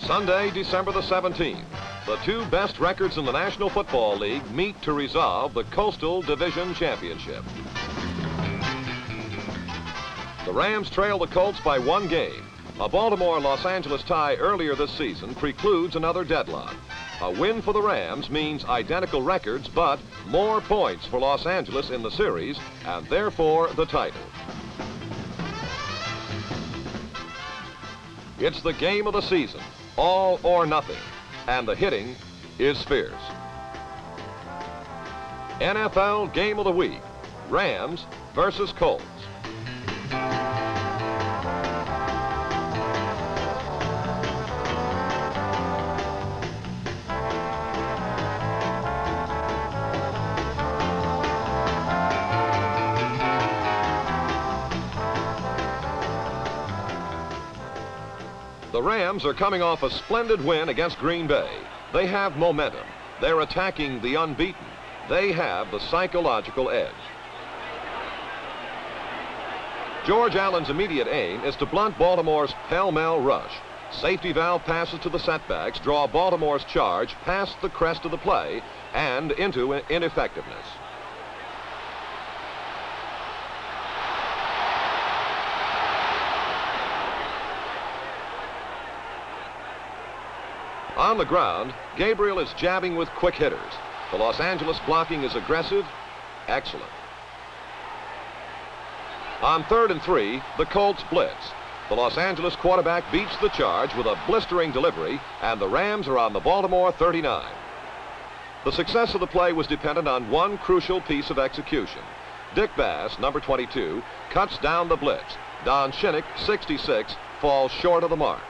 Sunday, December the 17th, the two best records in the National Football League meet to resolve the Coastal Division Championship. The Rams trail the Colts by 1 game. A Baltimore-Los Angeles tie earlier this season precludes another deadlock. A win for the Rams means identical records, but more points for Los Angeles in the series, and therefore the title. It's the game of the season, all or nothing, and the hitting is fierce. NFL Game of the Week, Rams versus Colts. The Rams are coming off a splendid win against Green Bay. They have momentum. They're attacking the unbeaten. They have the psychological edge. George Allen's immediate aim is to blunt Baltimore's pell-mell rush. Safety valve passes to the setbacks draw Baltimore's charge past the crest of the play and into ineffectiveness. On the ground, Gabriel is jabbing with quick hitters. The Los Angeles blocking is aggressive, excellent. On 3rd and 3, the Colts blitz. The Los Angeles quarterback beats the charge with a blistering delivery, and the Rams are on the Baltimore 39. The success of the play was dependent on one crucial piece of execution. Dick Bass, number 22, cuts down the blitz. Don Shinnick, 66, falls short of the mark.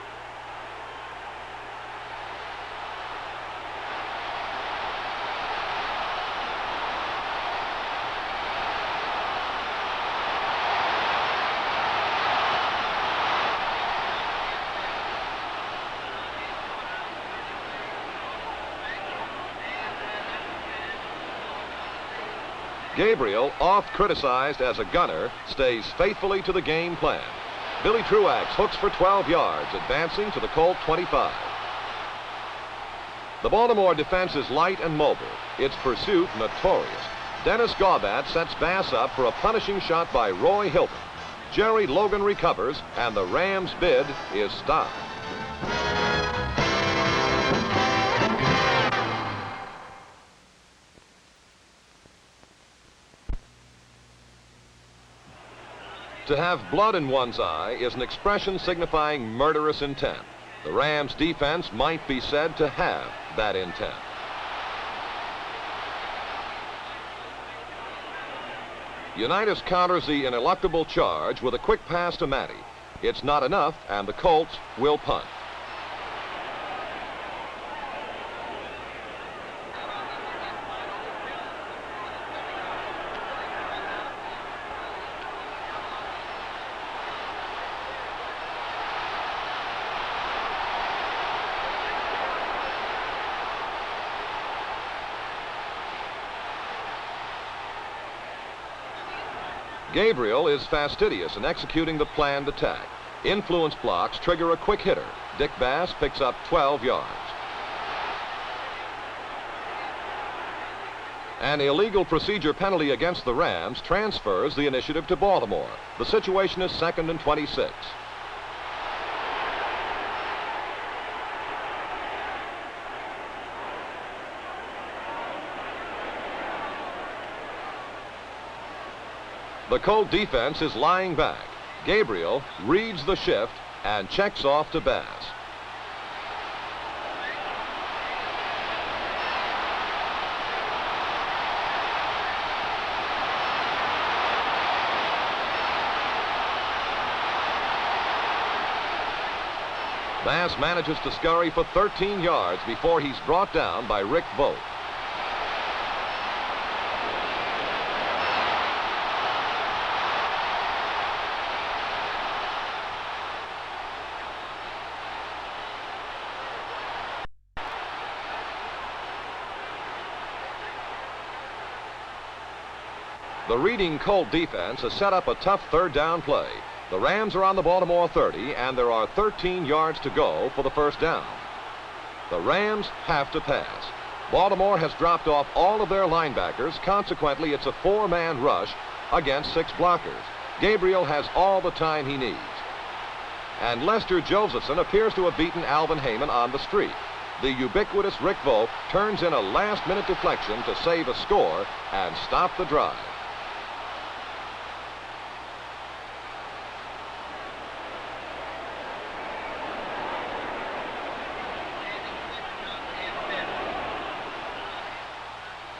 Gabriel, oft criticized as a gunner, stays faithfully to the game plan. Billy Truax hooks for 12 yards, advancing to the Colt 25. The Baltimore defense is light and mobile, its pursuit notorious. Dennis Gaubat sets Bass up for a punishing shot by Roy Hilton. Jerry Logan recovers, and the Rams' bid is stopped. To have blood in one's eye is an expression signifying murderous intent. The Rams' defense might be said to have that intent. Unitas counters the ineluctable charge with a quick pass to Matty. It's not enough, and the Colts will punt. Gabriel is fastidious in executing the planned attack. Influence blocks trigger a quick hitter. Dick Bass picks up 12 yards. An illegal procedure penalty against the Rams transfers the initiative to Baltimore. The situation is 2nd and 26. The Colt defense is lying back. Gabriel reads the shift and checks off to Bass. Bass manages to scurry for 13 yards before he's brought down by Rick Vogt. The Reading Colt defense has set up a tough 3rd down play. The Rams are on the Baltimore 30, and there are 13 yards to go for the 1st down. The Rams have to pass. Baltimore has dropped off all of their linebackers. Consequently, it's a four-man rush against six blockers. Gabriel has all the time he needs. And Lester Josephson appears to have beaten Alvin Hayman on the street. The ubiquitous Rick Vogt turns in a last-minute deflection to save a score and stop the drive.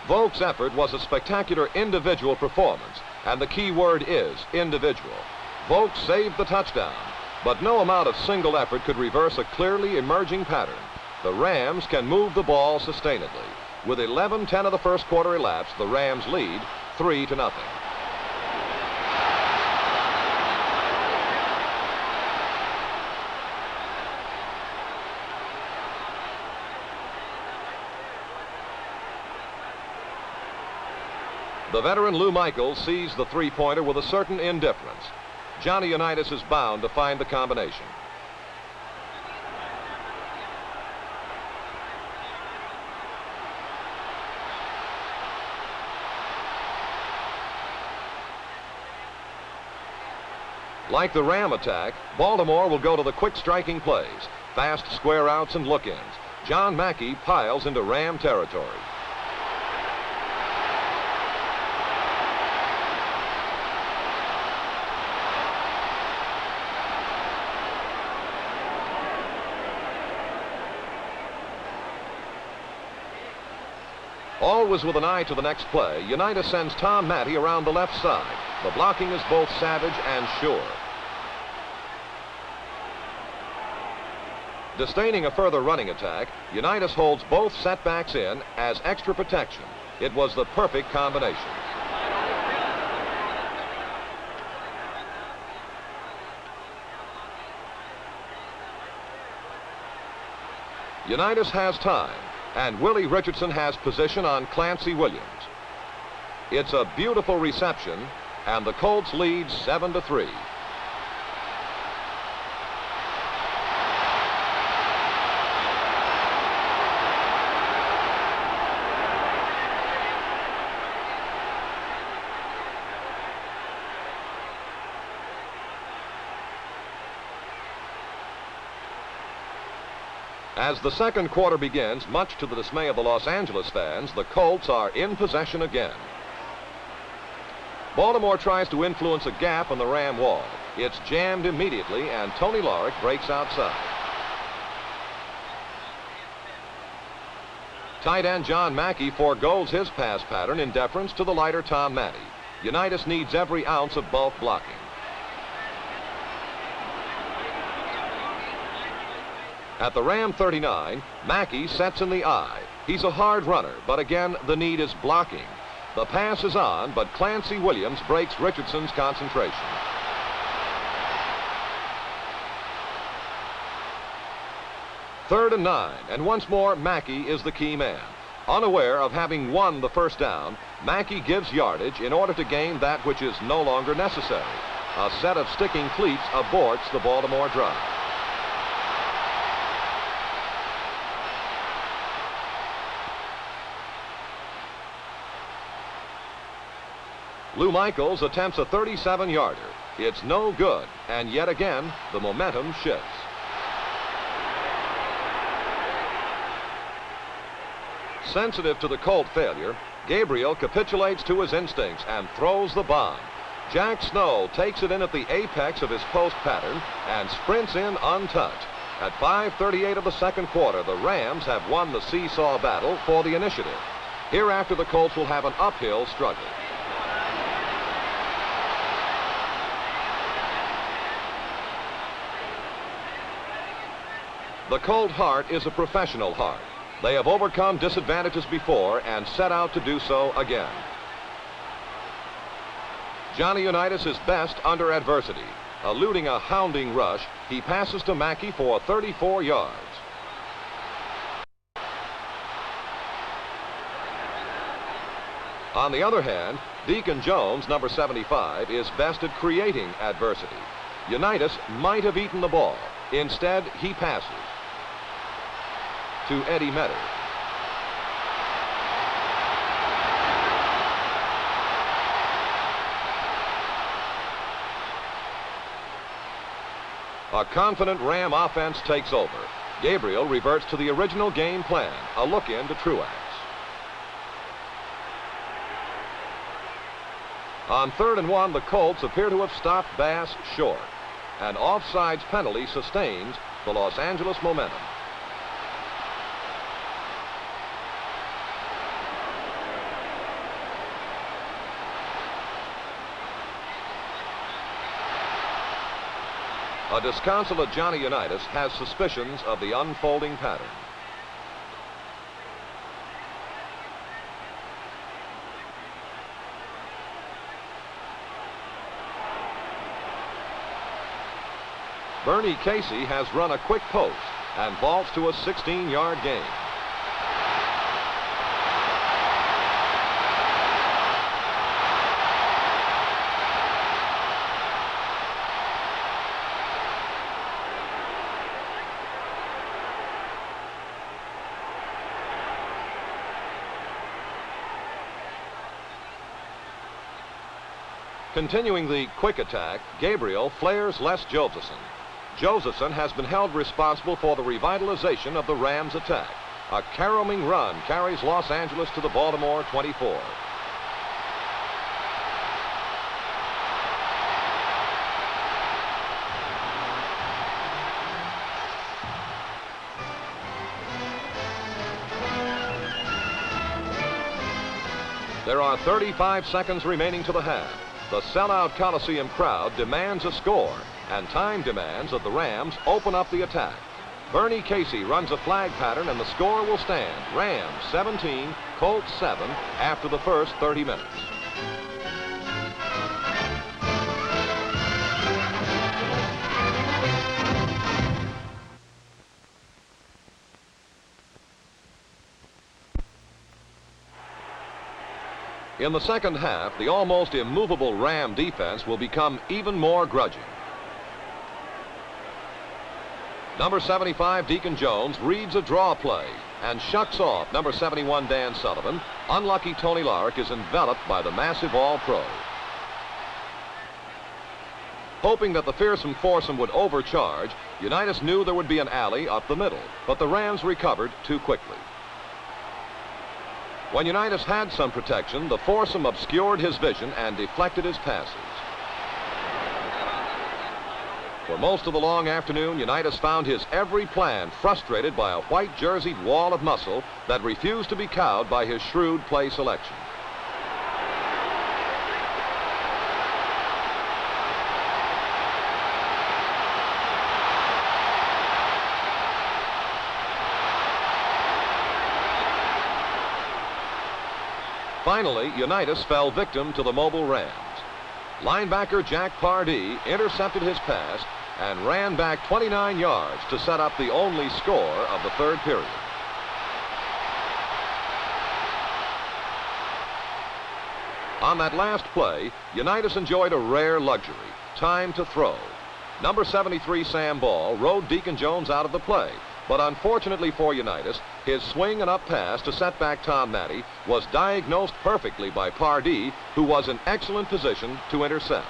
Vogt's effort was a spectacular individual performance, and the key word is individual. Vogt saved the touchdown, but no amount of single effort could reverse a clearly emerging pattern. The Rams can move the ball sustainably. With 11:10 of the first quarter elapsed, the Rams lead 3-0. The veteran Lou Michaels sees the three-pointer with a certain indifference. Johnny Unitas is bound to find the combination. Like the Ram attack, Baltimore will go to the quick striking plays, fast square outs and look-ins. John Mackey piles into Ram territory. Always with an eye to the next play, Unitas sends Tom Matty around the left side. The blocking is both savage and sure. Disdaining a further running attack, Unitas holds both setbacks in as extra protection. It was the perfect combination. Unitas has time, and Willie Richardson has position on Clancy Williams. It's a beautiful reception, and the Colts lead 7-3. As the second quarter begins, much to the dismay of the Los Angeles fans, the Colts are in possession again. Baltimore tries to influence a gap on the Ram wall. It's jammed immediately, and Tony Lorick breaks outside. Tight end John Mackey forgoes his pass pattern in deference to the lighter Tom Matty. Unitas needs every ounce of bulk blocking. At the Ram 39, Mackey sets in the eye. He's a hard runner, but again, the need is blocking. The pass is on, but Clancy Williams breaks Richardson's concentration. Third and 9, and once more, Mackey is the key man. Unaware of having won the first down, Mackey gives yardage in order to gain that which is no longer necessary. A set of sticking cleats aborts the Baltimore drive. Lou Michaels attempts a 37-yarder. It's no good, and yet again, the momentum shifts. Sensitive to the Colt failure, Gabriel capitulates to his instincts and throws the bomb. Jack Snow takes it in at the apex of his post pattern and sprints in untouched. At 5:38 of the second quarter, the Rams have won the seesaw battle for the initiative. Hereafter, the Colts will have an uphill struggle. The Colt heart is a professional heart. They have overcome disadvantages before and set out to do so again. Johnny Unitas is best under adversity. Eluding a hounding rush, he passes to Mackey for 34 yards. On the other hand, Deacon Jones, number 75, is best at creating adversity. Unitas might have eaten the ball. Instead, he passes. to Eddie Metter. A confident Ram offense takes over. Gabriel reverts to the original game plan, a look-in to Truax. On 3rd and 1, the Colts appear to have stopped Bass short. An offsides penalty sustains the Los Angeles momentum. A disconsolate Johnny Unitas has suspicions of the unfolding pattern. Bernie Casey has run a quick post and vaults to a 16-yard gain. Continuing the quick attack, Gabriel flares Les Josephson. Josephson has been held responsible for the revitalization of the Rams attack. A caroming run carries Los Angeles to the Baltimore 24. There are 35 seconds remaining to the half. The sellout Coliseum crowd demands a score, and time demands that the Rams open up the attack. Bernie Casey runs a flag pattern, and the score will stand. Rams 17, Colts 7 after the first 30 minutes. In the second half, the almost immovable Ram defense will become even more grudging. Number 75, Deacon Jones, reads a draw play and shucks off number 71, Dan Sullivan. Unlucky Tony Larrick is enveloped by the massive All-Pro. Hoping that the fearsome foursome would overcharge, Unitas knew there would be an alley up the middle, but the Rams recovered too quickly. When Unitas had some protection, the foursome obscured his vision and deflected his passes. For most of the long afternoon, Unitas found his every plan frustrated by a white-jerseyed wall of muscle that refused to be cowed by his shrewd play selection. Finally, Unitas fell victim to the mobile Rams. Linebacker Jack Pardee intercepted his pass and ran back 29 yards to set up the only score of the third period. On that last play, Unitas enjoyed a rare luxury, time to throw. Number 73, Sam Ball, rode Deacon Jones out of the play, but unfortunately for Unitas, his swing and up pass to set back Tom Natty was diagnosed perfectly by Pardee, who was in excellent position to intercept.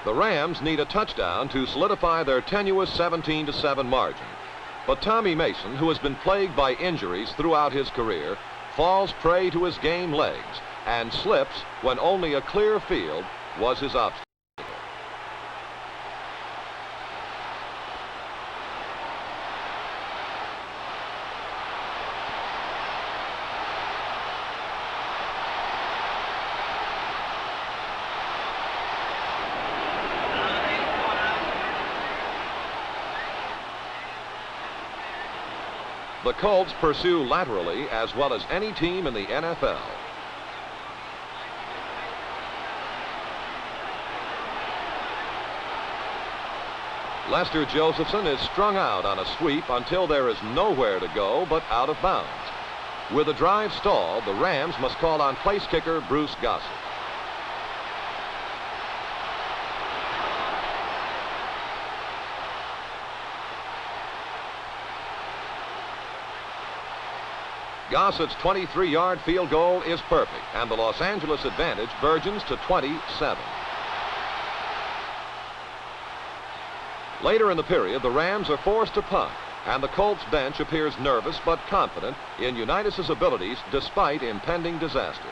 The Rams need a touchdown to solidify their tenuous 17-7 margin. But Tommy Mason, who has been plagued by injuries throughout his career, falls prey to his game legs and slips when only a clear field was his obstacle. The Colts pursue laterally as well as any team in the NFL. Lester Josephson is strung out on a sweep until there is nowhere to go but out of bounds. With the drive stalled, the Rams must call on place kicker Bruce Gossett. Gossett's 23-yard field goal is perfect, and the Los Angeles advantage burgeons to 27. Later in the period, the Rams are forced to punt, and the Colts bench appears nervous but confident in Unitas' abilities despite impending disaster.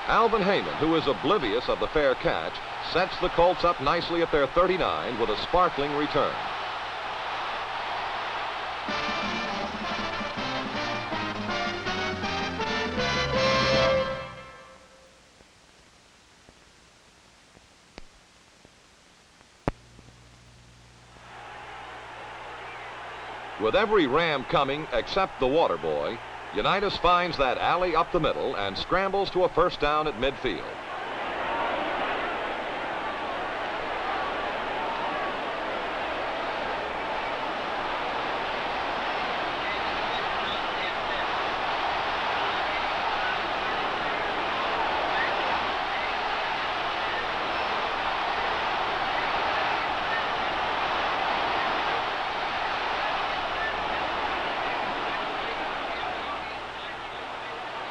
Alvin Heyman, who is oblivious of the fair catch, sets the Colts up nicely at their 39 with a sparkling return. With every Ram coming except the water boy, Unitas finds that alley up the middle and scrambles to a first down at midfield.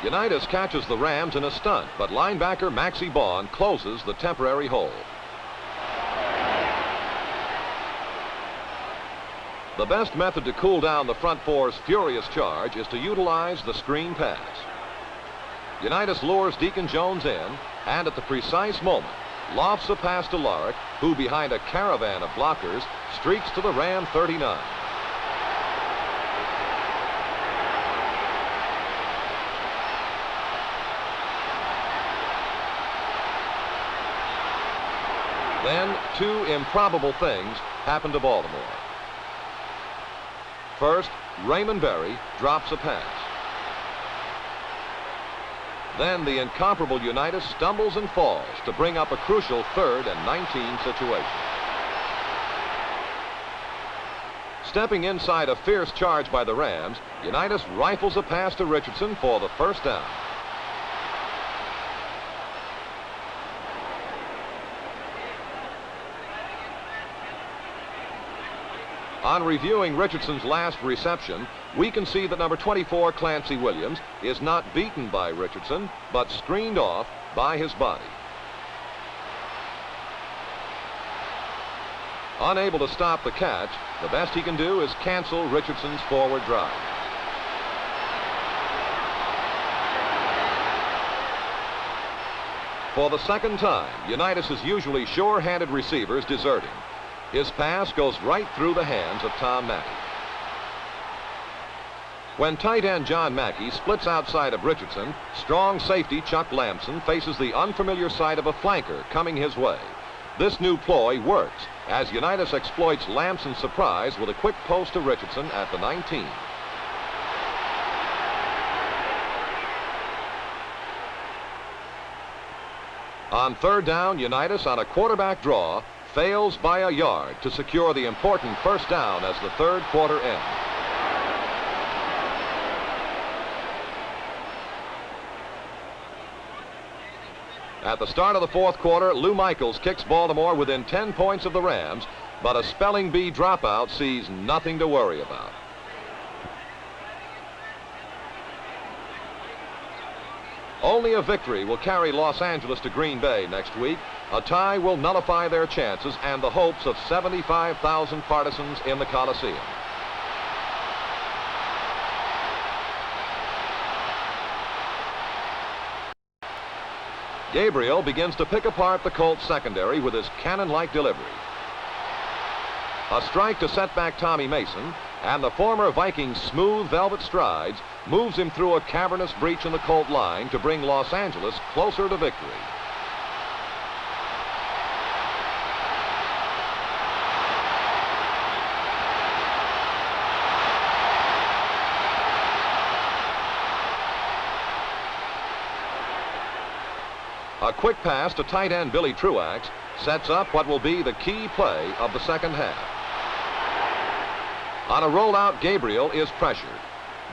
Unitas catches the Rams in a stunt, but linebacker Maxie Baughan closes the temporary hole. The best method to cool down the front four's furious charge is to utilize the screen pass. Unitas lures Deacon Jones in, and at the precise moment, lofts a pass to Larick, who behind a caravan of blockers streaks to the Ram 39. Then, two improbable things happen to Baltimore. First, Raymond Berry drops a pass. Then the incomparable Unitas stumbles and falls to bring up a crucial 3rd and 19 situation. Stepping inside a fierce charge by the Rams, Unitas rifles a pass to Richardson for the first down. On reviewing Richardson's last reception, we can see that number 24, Clancy Williams, is not beaten by Richardson, but screened off by his body. Unable to stop the catch, the best he can do is cancel Richardson's forward drive. For the second time, Unitas' usually sure-handed receivers desert him. His pass goes right through the hands of Tom Mackey. When tight end John Mackey splits outside of Richardson, strong safety Chuck Lamson faces the unfamiliar sight of a flanker coming his way. This new ploy works as Unitas exploits Lamson's surprise with a quick post to Richardson at the 19. On third down, Unitas on a quarterback draw fails by a yard to secure the important first down as the third quarter ends. At the start of the fourth quarter, Lou Michaels kicks Baltimore within 10 points of the Rams, but a spelling bee dropout sees nothing to worry about. Only a victory will carry Los Angeles to Green Bay next week. A tie will nullify their chances and the hopes of 75,000 partisans in the Coliseum. Gabriel begins to pick apart the Colts secondary with his cannon-like delivery. A strike to set back Tommy Mason, and the former Viking's smooth velvet strides moves him through a cavernous breach in the Colt line to bring Los Angeles closer to victory. A quick pass to tight end Billy Truax sets up what will be the key play of the second half. On a rollout, Gabriel is pressured.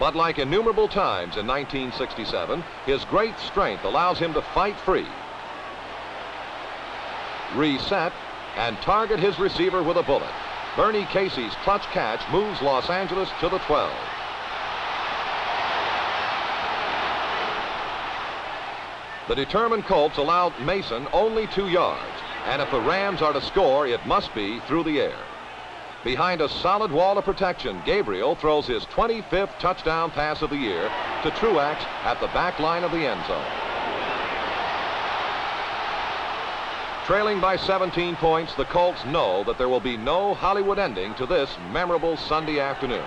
But like innumerable times in 1967, his great strength allows him to fight free, reset, and target his receiver with a bullet. Bernie Casey's clutch catch moves Los Angeles to the 12. The determined Colts allowed Mason only 2 yards, and if the Rams are to score, it must be through the air. Behind a solid wall of protection, Gabriel throws his 25th touchdown pass of the year to Truax at the back line of the end zone. Trailing by 17 points, the Colts know that there will be no Hollywood ending to this memorable Sunday afternoon.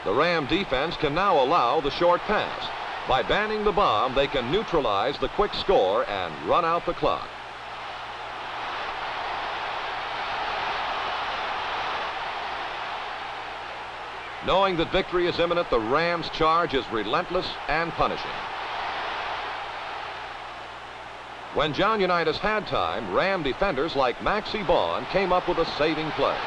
The Ram defense can now allow the short pass. By banning the bomb, they can neutralize the quick score and run out the clock. Knowing that victory is imminent, the Rams' charge is relentless and punishing. When John Unitas had time, Ram defenders like Maxie Baughan came up with a saving play.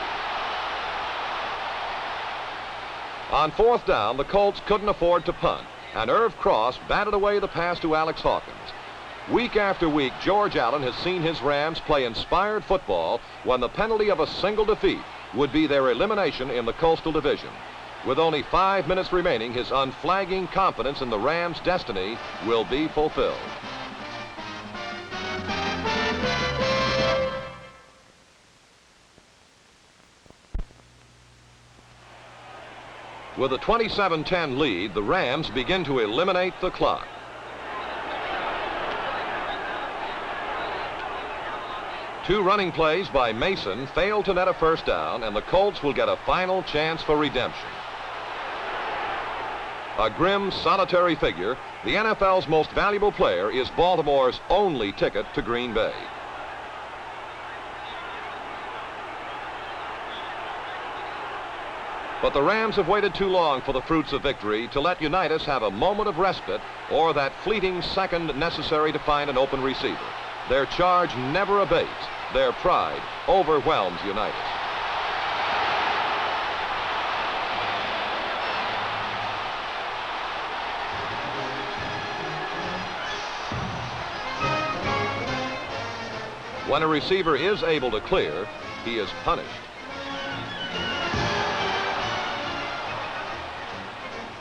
On 4th down, the Colts couldn't afford to punt, and Irv Cross batted away the pass to Alex Hawkins. Week after week, George Allen has seen his Rams play inspired football when the penalty of a single defeat would be their elimination in the Coastal Division. With only 5 minutes remaining, his unflagging confidence in the Rams' destiny will be fulfilled. With a 27-10 lead, the Rams begin to eliminate the clock. Two running plays by Mason fail to net a first down, and the Colts will get a final chance for redemption. A grim, solitary figure, the NFL's most valuable player is Baltimore's only ticket to Green Bay. But the Rams have waited too long for the fruits of victory to let Unitas have a moment of respite or that fleeting second necessary to find an open receiver. Their charge never abates. Their pride overwhelms Unitas. When a receiver is able to clear, he is punished.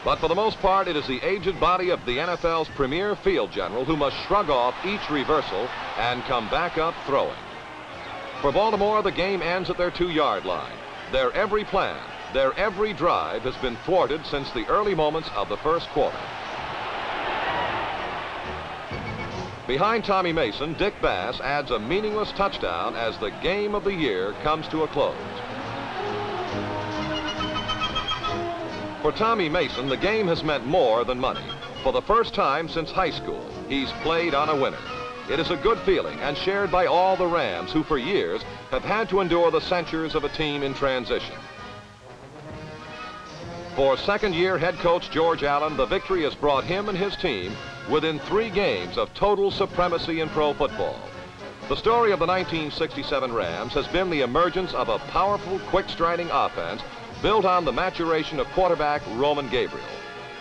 But for the most part, it is the aged body of the NFL's premier field general who must shrug off each reversal and come back up throwing. For Baltimore, the game ends at their 2-yard line. Their every plan, their every drive has been thwarted since the early moments of the first quarter. Behind Tommy Mason, Dick Bass adds a meaningless touchdown as the game of the year comes to a close. For Tommy Mason, the game has meant more than money. For the first time since high school, he's played on a winner. It is a good feeling and shared by all the Rams who for years have had to endure the censures of a team in transition. For second-year head coach George Allen, the victory has brought him and his team within 3 games of total supremacy in pro football. The story of the 1967 Rams has been the emergence of a powerful, quick-striding offense built on the maturation of quarterback Roman Gabriel.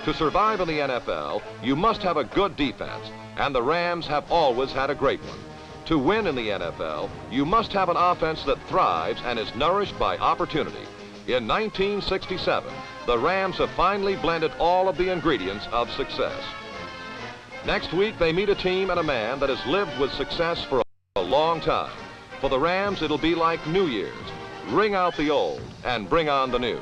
To survive in the NFL, you must have a good defense, and the Rams have always had a great one. To win in the NFL, you must have an offense that thrives and is nourished by opportunity. In 1967, the Rams have finally blended all of the ingredients of success. Next week, they meet a team and a man that has lived with success for a long time. For the Rams, it'll be like New Year's. Ring out the old and bring on the new.